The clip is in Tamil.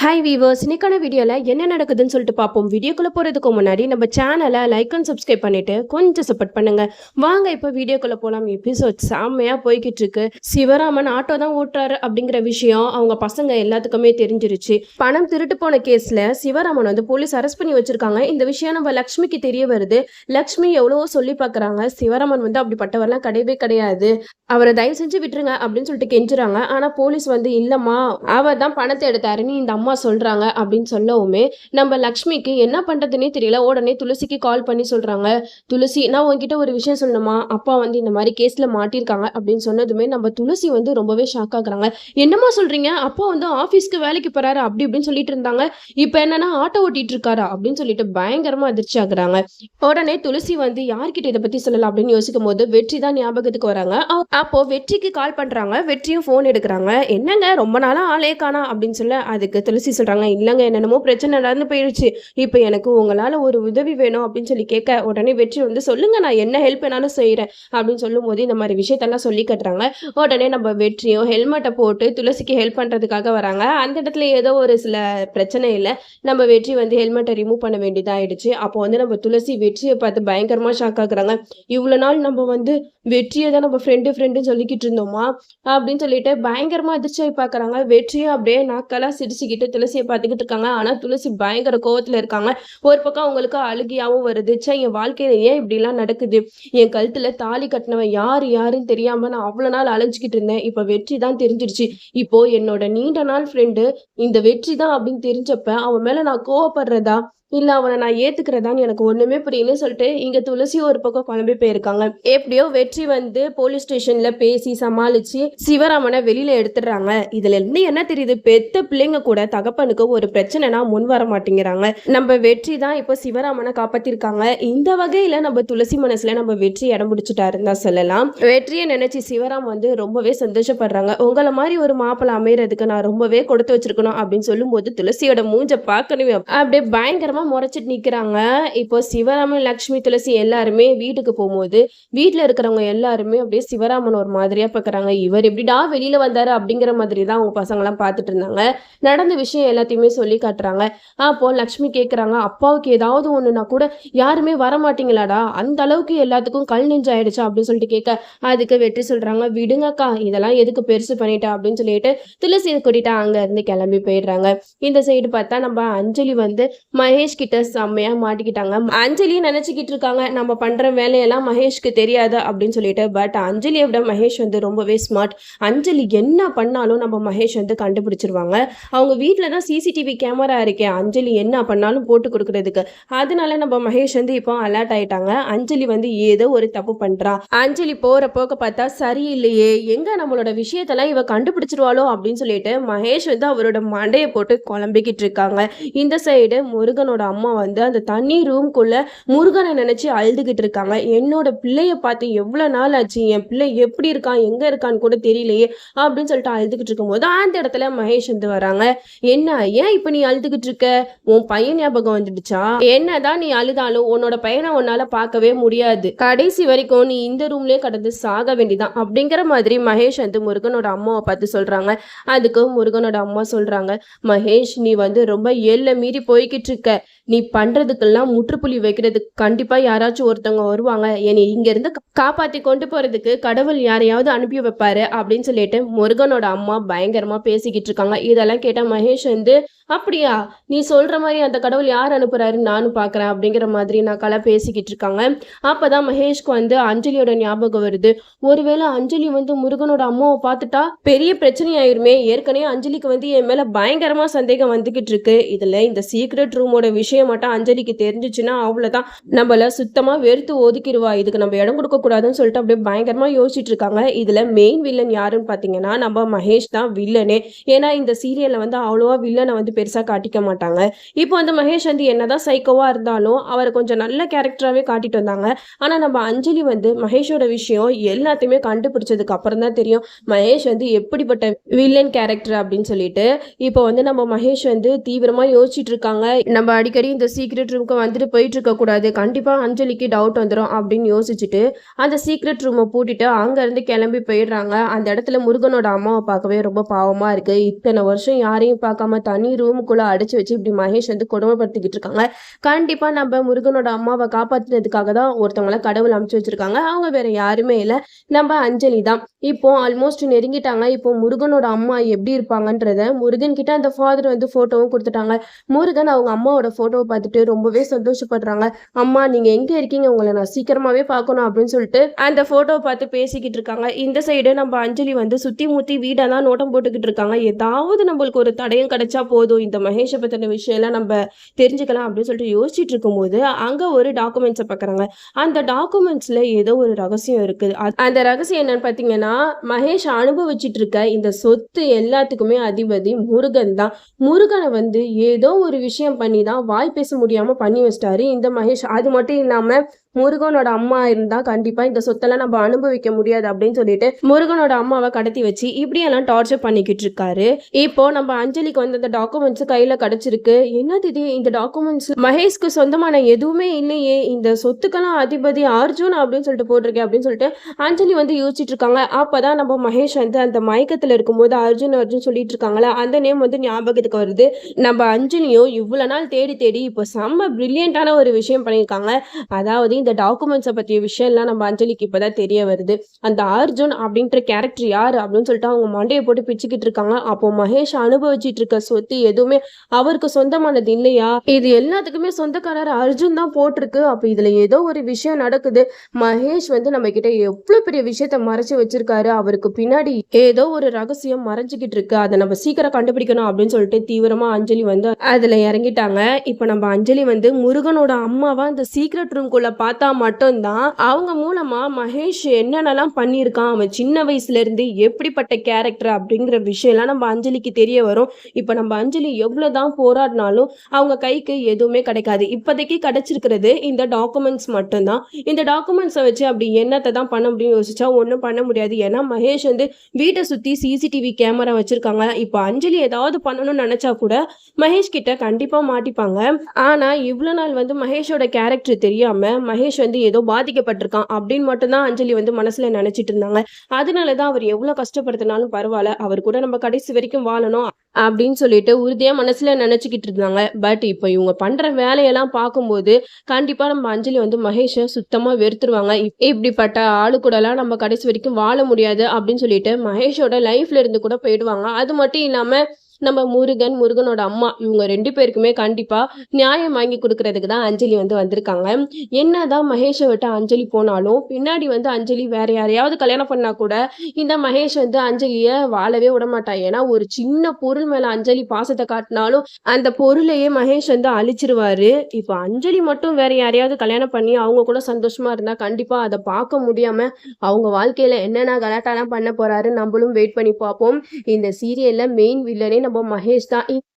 ஹாய் வீவர்ஸ், இன்னைக்கான வீடியோவில் என்ன நடக்குதுன்னு சொல்லிட்டு பார்ப்போம். வீடியோக்குள்ளே போகிறதுக்கு முன்னாடி நம்ம சேனலை லைக் அண்ட் சப்ஸ்கிரைப் பண்ணிட்டு கொஞ்சம் சப்போர்ட் பண்ணுங்க. வாங்க இப்போ வீடியோக்குள்ளே போகலாம். எபிசோட் செம்மையாக போய்கிட்டு இருக்கு. சிவராமன் ஆட்டோ தான் ஓட்டுறாரு அப்படிங்கிற விஷயம் அவங்க பசங்க எல்லாத்துக்குமே தெரிஞ்சிருச்சு. பணம் திருட்டு போன கேஸில் சிவராமன் வந்து போலீஸ் அரெஸ்ட் பண்ணி வச்சிருக்காங்க. இந்த விஷயம் நம்ம லக்ஷ்மிக்கு தெரிய வருது. லக்ஷ்மி எவ்வளவோ சொல்லி பார்க்குறாங்க. சிவராமன் வந்து அப்படிப்பட்டவரெல்லாம் கிடையவே கிடையாது, அவரை தயவு செஞ்சு விட்டுருங்க அப்படின்னு சொல்லிட்டு கெஞ்சுறாங்க. ஆனால் போலீஸ் வந்து இல்லைம்மா, அவர் தான் பணத்தை எடுத்தாருன்னு இந்த அம்மா சொல்றாங்க அப்படின்னு சொல்லவுமே நம்ம லக்ஷ்மிக்கு என்ன பண்றதுன்னே தெரியல. உடனே துளசிக்கு கால் பண்ணி சொல்றாங்க, துளசி நான் உன்கிட்ட ஒரு விஷயம் சொல்லணுமா, அப்பா வந்து இந்த மாதிரி கேஸ்ல மாட்டிருக்காங்க அப்படின்னு சொன்னதுமே நம்ம துளசி வந்து ரொம்பவே ஷாக் ஆகுறாங்க. என்னமா சொல்றீங்க, அப்பா வந்து ஆபீஸ்க்கு வேலைக்கு போறாரு அப்படி இப்படின்னு சொல்லிட்டு இருந்தாங்க, இப்ப என்னன்னா ஆட்டோ ஓட்டிட்டு இருக்காரா அப்படின்னு சொல்லிட்டு பயங்கரமா அதிர்ச்சி ஆகுறாங்க. உடனே துளசி வந்து யார்கிட்ட இதை பத்தி சொல்லலாம் அப்படின்னு யோசிக்கும் போது வெற்றி தான் ஞாபகத்துக்கு வராங்க. அப்போ வெற்றிக்கு கால் பண்றாங்க. வெற்றியும் போன் எடுக்கிறாங்க. என்னங்க ரொம்ப நாளா ஆளே காணா அப்படின்னு சொல்ல, அதுக்கு துளசி சொல்றாங்க, இல்லங்க என்னென்னமோ பிரச்சனை நடந்து போயிடுச்சு, இப்போ எனக்கு உங்களால ஒரு உதவி வேணும் அப்படின்னு சொல்லி கேட்க, உடனே வெற்றி வந்து சொல்லுங்க நான் என்ன ஹெல்ப் வேணாலும் செய்யறேன் அப்படின்னு சொல்லும் போது இந்த மாதிரி விஷயத்தெல்லாம் சொல்லி கட்டுறாங்க. உடனே நம்ம வெற்றியும் ஹெல்மெட்டை போட்டு துளசிக்கு ஹெல்ப் பண்றதுக்காக வராங்க. அந்த இடத்துல ஏதோ ஒரு சில பிரச்சனை இல்லை, நம்ம வெற்றி வந்து ஹெல்மெட்டை ரிமூவ் பண்ண வேண்டியதாயிடுச்சு. அப்போ வந்து நம்ம துளசி வெற்றியை பார்த்து பயங்கரமா ஷாக் ஆகுறாங்க. இவ்வளவு நாள் நம்ம வந்து வெற்றியை தான் நம்ம ஃப்ரெண்டுன்னு சொல்லிக்கிட்டு இருந்தோமா அப்படின்னு சொல்லிட்டு பயங்கரமா அதிர்ச்சியாகி பார்க்குறாங்க. வெற்றியும் அப்படியே நாக்கெல்லாம் சிரிச்சுக்கிட்டு துளசியை பார்த்துக்கிட்டு இருக்காங்க. ஆனால் துளசி பயங்கர கோவத்தில் இருக்காங்க. ஒரு பக்கம் அவங்களுக்கு அழுகியாகவும் வருது. என் வாழ்க்கையில ஏன் இப்படிலாம் நடக்குது, என் கழுத்துல தாலி கட்டினவன் யாருன்னு தெரியாம நான் அவ்வளோ நாள் அலைஞ்சிக்கிட்டு இருந்தேன், இப்போ வெற்றி தான் தெரிஞ்சிருச்சு. இப்போ என்னோட நீண்ட நாள் ஃப்ரெண்டு இந்த வெற்றி தான் அப்படின்னு தெரிஞ்சப்ப அவன் மேல நான் கோவப்படுறதா இல்ல அவனை நான் ஏத்துக்கிறதான்னு எனக்கு ஒண்ணுமே புரியலன்னு சொல்லிட்டு இங்க துளசி ஒரு பக்கம் குழம்பி போயிருக்காங்க. எப்படியோ வெற்றி வந்து போலீஸ் ஸ்டேஷன்ல பேசி சமாளிச்சு சிவராமனை வெளியில எடுத்துடுறாங்க. இதுல இருந்து என்ன தெரியுது, பெத்த பிள்ளைங்க கூட தகப்பனுக்கு ஒரு பிரச்சனைனா முன் வர மாட்டேங்கிறாங்க. நம்ம வெற்றி தான் இப்போ சிவராமனை காப்பாத்திருக்காங்க. இந்த வகையில நம்ம துளசி மனசுல நம்ம வெற்றி இடம் பிடிச்சிட்டாருன்னு தான் சொல்லலாம். வெற்றியை நினைச்சு சிவராம் வந்து ரொம்பவே சந்தோஷப்படுறாங்க. உங்களை மாதிரி ஒரு மாப்பிள்ளை அமையறதுக்கு நான் ரொம்பவே கொடுத்து வச்சிருக்கணும் அப்படின்னு சொல்லும் போது துளசியோட மூஞ்ச பார்க்கணுமே அப்படியே பயங்கரமா முறைச்சிட்டு நிக்கிறாங்க. இப்போ சிவராமன் லக்ஷ்மி துளசி எல்லாருமே வீட்டுக்கு போகும்போது வீட்டுல இருக்கிறவங்க எல்லாருமே அப்படியே சிவராமன் ஒரு மாதிரியா பாக்குறாங்க. இவர் எப்படிடா வெளியில வந்தாரு அப்படிங்கிற மாதிரி தான் அவங்க பசங்க எல்லாம் பார்த்துட்டு இருந்தாங்க. நடந்த விஷயம் எல்லாத்தையுமே சொல்லி காட்டுறாங்க. அப்போ லக்ஷ்மி கேக்குறாங்க, அப்பாவுக்கு ஏதாவது ஒண்ணுனா கூட யாருமே வரமாட்டீங்களாடா, அந்த அளவுக்கு எல்லாத்துக்கும் கல் நெஞ்சாயிடுச்சா அப்படின்னு சொல்லிட்டு கேட்க, அதுக்கு வெற்றி சொல்றாங்க, விடுங்கக்கா இதெல்லாம் எதுக்கு பெருசு பண்ணிட்டா அப்படின்னு சொல்லிட்டு துளசி கூட்டிட்டு அங்க இருந்து கிளம்பி போயிடுறாங்க. இந்த சைடு பார்த்தா நம்ம அஞ்சலி வந்து மகேஷ் கிட்ட செம்மையா மாட்டிக்கிட்டாங்க. அஞ்சலி நினைச்சுக்கிட்டு இருக்காங்க நம்ம பண்ற வேலையெல்லாம் மகேஷ்க்கு தெரியாது அப்படின்னு சொல்லிட்டு. பட் அஞ்சலியை விட மகேஷ் வந்து ரொம்பவே ஸ்மார்ட். அஞ்சலி என்ன பண்ணாலும் நம்ம மகேஷ் வந்து கண்டுபிடிச்சிருவாங்க. அவங்க வீட்டில் தான் சிசிடிவி கேமரா இருக்கே, அஞ்சலி என்ன பண்ணாலும் போட்டு கொடுக்கறதுக்கு. அதனால நம்ம மகேஷ் வந்து இப்போ அலர்ட் ஆயிட்டாங்க. அஞ்சலி வந்து ஏதோ ஒரு தப்பு பண்றா, அஞ்சலி போற போக்க பார்த்தா சரியில்லையே, எங்க நம்மளோட விஷயத்தெல்லாம் இவ கண்டுபிடிச்சிருவாளோ அப்படின்னு சொல்லிட்டு மகேஷ் வந்து அவரோட மண்டையை போட்டு குழம்பிக்கிட்டு இருக்காங்க. இந்த சைடு முருகனோட அம்மா வந்து அந்த தண்ணி ரூம்குள்ள முருகனை நினைச்சு அழுதுகிட்டு இருக்காங்க. என்னோட பிள்ளைய பார்த்து எவ்வளவு நாள் ஆச்சு, என் பிள்ளை எப்படி இருக்கான் எங்க இருக்கான்னு கூட தெரியலையே அப்படின்னு சொல்லிட்டு அழுதுகிட்டு இருக்கும் போது அந்த இடத்துல மகேஷ் வந்து வராங்க. என்ன ஏன் இப்ப நீ அழுதுகிட்டு இருக்க, உன் பையன் ஞாபகம் வந்துடுச்சா, என்னதான் நீ அழுதாலும் உன்னோட பையனை உன்னால பார்க்கவே முடியாது, கடைசி வரைக்கும் நீ இந்த ரூம்லயே கடந்து சாக வேண்டிதான் அப்படிங்கிற மாதிரி மகேஷ் வந்து முருகனோட அம்மாவை பார்த்து சொல்றாங்க. அதுக்கு முருகனோட அம்மா சொல்றாங்க, மகேஷ் நீ வந்து ரொம்ப எல்லை மீறி போய்கிட்டு இருக்க, நீ பண்றதுக்கெல்லாம் முற்றுப்புள்ளி வைக்கிறதுக்கு கண்டிப்பா யாராச்சும் ஒருத்தவங்க வருவாங்க, என்னை இங்க இருந்து காப்பாத்தி கொண்டு போறதுக்கு கடவுள் யாரையாவது அனுப்பி வைப்பாரு அப்படின்னு சொல்லிட்டு முருகனோட அம்மா பயங்கரமா பேசிக்கிட்டு இருக்காங்க. இதெல்லாம் கேட்ட மகேஷ் வந்து, அப்படியா நீ சொல்ற மாதிரி அந்த கடவுள் யார் அனுப்புறாருன்னு நானும் பாக்குறேன் அப்படிங்கிற மாதிரி நான் பேசிக்கிட்டு இருக்காங்க. அப்பதான் மகேஷ்க்கு வந்து அஞ்சலியோட ஞாபகம் வருது. ஒருவேளை அஞ்சலி வந்து முருகனோட அம்மாவை பார்த்துட்டா பெரிய பிரச்சனை ஆயிருமே, ஏற்கனவே அஞ்சலிக்கு வந்து என் மேல பயங்கரமா சந்தேகம் வந்துகிட்டு இருக்கு, இதுல இந்த சீக்ரெட் ரூமோட விஷயம் மட்டும் அஞ்சலிக்கு தெரிஞ்சிச்சுன்னா அவ்வளவுதான், நம்மள சுத்தமா வெறுத்து ஒதுக்கிடுவா, இதுக்கு நம்ம இடம் கொடுக்க கூடாதுன்னு சொல்லிட்டு அப்படியே பயங்கரமா யோசிச்சுட்டு இருக்காங்க. இதுல மெயின் வில்லன் யாருன்னு பாத்தீங்கன்னா நம்ம மகேஷ் தான் வில்லனே. ஏன்னா இந்த சீரியல்ல வந்து அவ்வளவா வில்லனை வந்து பெருசா காட்டிக்க மாட்டாங்க. இப்போ வந்து மகேஷ் வந்து என்னதான் சைக்கோவா இருந்தாலும் அவரை கொஞ்சம் நல்ல கேரக்டராகவே காட்டிட்டு வந்தாங்க. ஆனா நம்ம அஞ்சலி வந்து மகேஷோட விஷயம் எல்லாத்தையுமே கண்டுபிடிச்சதுக்கு அப்புறம் தான் தெரியும் மகேஷ் வந்து எப்படிப்பட்ட வில்லன் கேரக்டர் அப்படின்னு சொல்லிட்டு. இப்போ வந்து நம்ம மகேஷ் வந்து தீவிரமா யோசிச்சுட்டு இருக்காங்க. நம்ம அடிக்கடி அடிக்கடி இந்த சீக்ரெட் ரூமுக்கு வந்துட்டு போயிட்டு இருக்க கூடாது, கண்டிப்பா அஞ்சலிக்கு டவுட் வந்துடும் அப்படின்னு யோசிச்சுட்டு அந்த சீக்ரெட் ரூமை பூட்டிட்டு அங்க இருந்து கிளம்பி போயிடுறாங்க. அந்த இடத்துல முருகனோட அம்மாவை பார்க்கவே ரொம்ப பாவமா இருக்கு. இத்தனை வருஷம் யாரையும் பார்க்காம தனி ரூமுக்குள்ள அடைச்சு வச்சு இப்படி மகேஷ் வந்து கொடுமைப்படுத்திக்கிட்டு இருக்காங்க. கண்டிப்பா நம்ம முருகனோட அம்மாவை காப்பாத்துறதுக்காக தான் ஒருத்தவங்கள கடவுள் அமுச்சு வச்சிருக்காங்க. அவங்க வேற யாருமே இல்ல, நம்ம அஞ்சலி தான். இப்போ ஆல்மோஸ்ட் நெருங்கிட்டாங்க. இப்போ முருகனோட அம்மா எப்படி இருப்பாங்கன்றத முருகன் கிட்ட அந்த ஃபாதர் வந்து போட்டோவும் கொடுத்துட்டாங்க. முருகன் அவங்க அம்மாவோட போட்டோவை பார்த்துட்டு ரொம்பவே சந்தோஷப்படுறாங்க. அம்மா நீங்க எங்க இருக்கீங்க, உங்களை நான் சீக்கிரமாவே பார்க்கணும் அப்படின்னு சொல்லிட்டு அந்த போட்டோவை பார்த்து பேசிக்கிட்டு இருக்காங்க. இந்த சைடு நம்ம அஞ்சலி வந்து சுத்தி முத்தி வீடெல்லாம் நோட்டம் போட்டுக்கிட்டு இருக்காங்க. ஏதாவது நம்மளுக்கு ஒரு தடயம் கிடைச்சா போதும், இந்த மகேஷை பத்தின விஷயம் எல்லாம் நம்ம தெரிஞ்சுக்கலாம் அப்படின்னு சொல்லிட்டு யோசிச்சுட்டு இருக்கும்போது அங்க ஒரு டாக்குமெண்ட்ஸை பார்க்குறாங்க. அந்த டாக்குமெண்ட்ஸ்ல ஏதோ ஒரு ரகசியம் இருக்குது. அந்த ரகசியம் என்னன்னு பார்த்தீங்கன்னா, மகேஷ் அனுபவிச்சுட்டு இருக்க இந்த சொத்து எல்லாத்துக்குமே அதிபதி முருகன் தான். முருகனை வந்து ஏதோ ஒரு விஷயம் பண்ணி தான் வாய் பேச முடியாம பண்ணி வச்சிட்டாரு இந்த மகேஷ். அது மட்டும் இல்லாம முருகனோட அம்மா இருந்தா கண்டிப்பா இந்த சொத்தெல்லாம் நம்ம அனுபவிக்க முடியாது அப்படின்னு சொல்லிட்டு முருகனோட அம்மாவை கடத்தி வச்சு இப்படியெல்லாம் டார்ச்சர் பண்ணிக்கிட்டு இருக்காரு. இப்போ நம்ம அஞ்சலிக்கு வந்து அந்த டாக்குமெண்ட்ஸ் கையில கிடைச்சிருக்கு. என்னது இது, இந்த டாக்குமெண்ட்ஸ் மகேஷ்க்கு சொந்தமான எதுவுமே இல்லையே, இந்த சொத்துக்கெல்லாம் அதிபதி அர்ஜுன் அப்படின்னு சொல்லிட்டு போட்டிருக்கேன் அப்படின்னு சொல்லிட்டு அஞ்சலி வந்து யோசிச்சுட்டு இருக்காங்க. அப்பதான் நம்ம மகேஷ் வந்து அந்த மயக்கத்துல இருக்கும்போது அர்ஜுன் அர்ஜுன் சொல்லிட்டு இருக்காங்களா, அந்த நேம் வந்து ஞாபகத்துக்கு வருது. நம்ம அஞ்சலியும் இவ்வளவு நாள் தேடி தேடி இப்போ செம்ம பிரில்லியண்டான ஒரு விஷயம் பண்ணியிருக்காங்க. அதாவது இந்த டாக்குமெண்ட்ஸை பற்றிய விஷயம்லாம் நம்ம அஞ்சலிக்கு இப்போதான் தெரிய வருது. அந்த அர்ஜுன் அப்படின்ற கேரக்டர் யார் அப்படின்னு சொல்லிட்டு அவங்க மண்டையை போட்டு பிச்சுக்கிட்டு இருக்காங்க. அப்போ மகேஷ் அனுபவிச்சுட்டு இருக்க சொத்து எதுவுமே அவருக்கு சொந்தமானது இல்லையா, இது எல்லாத்துக்குமே சொந்தக்காரர் அர்ஜுன் தான் போட்டிருக்கு. அப்போ இதுல ஏதோ ஒரு விஷயம் நடக்குது. மகேஷ் வந்து நம்ம கிட்ட எவ்வளவு பெரிய விஷயத்த மறைச்சு வச்சிருக்காரு, அவருக்கு பின்னாடி ஏதோ ஒரு ரகசியம் மறைஞ்சுக்கிட்டு இருக்கு, அதை நம்ம சீக்கிரம் கண்டுபிடிக்கணும் அப்படின்னு சொல்லிட்டு தீவிரமா அஞ்சலி வந்து அதுல இறங்கிட்டாங்க. இப்போ நம்ம அஞ்சலி வந்து முருகனோட அம்மாவா அந்த சீக்ரெட் ரூம்குள்ள பார்த்தா மட்டும்தான் அவங்க மூலமா மகேஷ் என்னென்னலாம் பண்ணியிருக்கான், அவன் சின்ன வயசுல இருந்து எப்படிப்பட்ட கேரக்டர் அப்படிங்கிற விஷயம்லாம் நம்ம அஞ்சலிக்கு தெரிய வரும். இப்போ நம்ம அஞ்சலி எவ்வளவுதான் போராடினாலும் அவங்க கைக்கு எதுவுமே கிடைக்காது. இப்போதைக்கு கிடைச்சிருக்கிறது இந்த டாக்குமெண்ட்ஸ் மட்டும்தான். இந்த டாக்குமெண்ட்ஸை வச்சு அப்படி என்னத்தை தான் பண்ண முடியும் யோசிச்சா ஒன்றும் பண்ண முடியாது. ஏன்னா மகேஷ் வந்து வீட்டை சுற்றி சிசிடிவி கேமரா வச்சிருக்காங்க. இப்போ அஞ்சலி ஏதாவது பண்ணணும்னு நினைச்சா கூட மகேஷ் கிட்ட கண்டிப்பா மாட்டிப்பாங்க. ஆனா இவ்வளோ நாள் வந்து மகேஷோட கேரக்டர் தெரியாம மகேஷ் வந்து ஏதோ பாதிக்கப்பட்டிருக்கான் அப்படின்னு மட்டும்தான் அஞ்சலி வந்து மனசுல நினைச்சிட்டு இருந்தாங்க. அதனாலதான் அவர் எவ்வளவு கஷ்டப்படுத்தினாலும் பரவாயில்ல, அவர் கூட நம்ம கடைசி வரைக்கும் வாழணும் அப்படின்னு சொல்லிட்டு உறுதியா மனசுல நினைச்சுக்கிட்டு இருந்தாங்க. பட் இப்போ இவங்க பண்ற வேலையெல்லாம் பார்க்கும்போது கண்டிப்பா நம்ம அஞ்சலி வந்து மகேஷை சுத்தமா வெறுத்துருவாங்க. இப்படிப்பட்ட ஆளு கூட எல்லாம் நம்ம கடைசி வரைக்கும் வாழ முடியாது அப்படின்னு சொல்லிட்டு மகேஷோட லைஃப்ல இருந்து கூட போயிடுவாங்க. அது மட்டும் இல்லாம நம்ம முருகனோட அம்மா இவங்க 2 பேருக்குமே கண்டிப்பா நியாயம் வாங்கி கொடுக்கறதுக்கு தான் அஞ்சலி வந்து வந்திருக்காங்க. என்னதான் மகேஷை விட்டு அஞ்சலி போனாலும் பின்னாடி வந்து அஞ்சலி வேற யாரையாவது கல்யாணம் பண்ணா கூட இந்த மகேஷ் வந்து அஞ்சலிய வாழவே விட மாட்டான். ஏன்னா ஒரு சின்ன பொருள் மேல அஞ்சலி பாசத்தை காட்டினாலும் அந்த பொருளையே மகேஷ் வந்து அழிச்சிருவாரு. இப்போ அஞ்சலி மட்டும் வேற யாரையாவது கல்யாணம் பண்ணி அவங்க கூட சந்தோஷமா இருந்தா கண்டிப்பா அதை பார்க்க முடியாம அவங்க வாழ்க்கையில என்னென்ன கலாட்டாலாம் பண்ண போறாரு நம்மளும் வெயிட் பண்ணி பார்ப்போம். இந்த சீரியல்ல மெயின் வில்லனே நம்ம மகேஷ் தான்.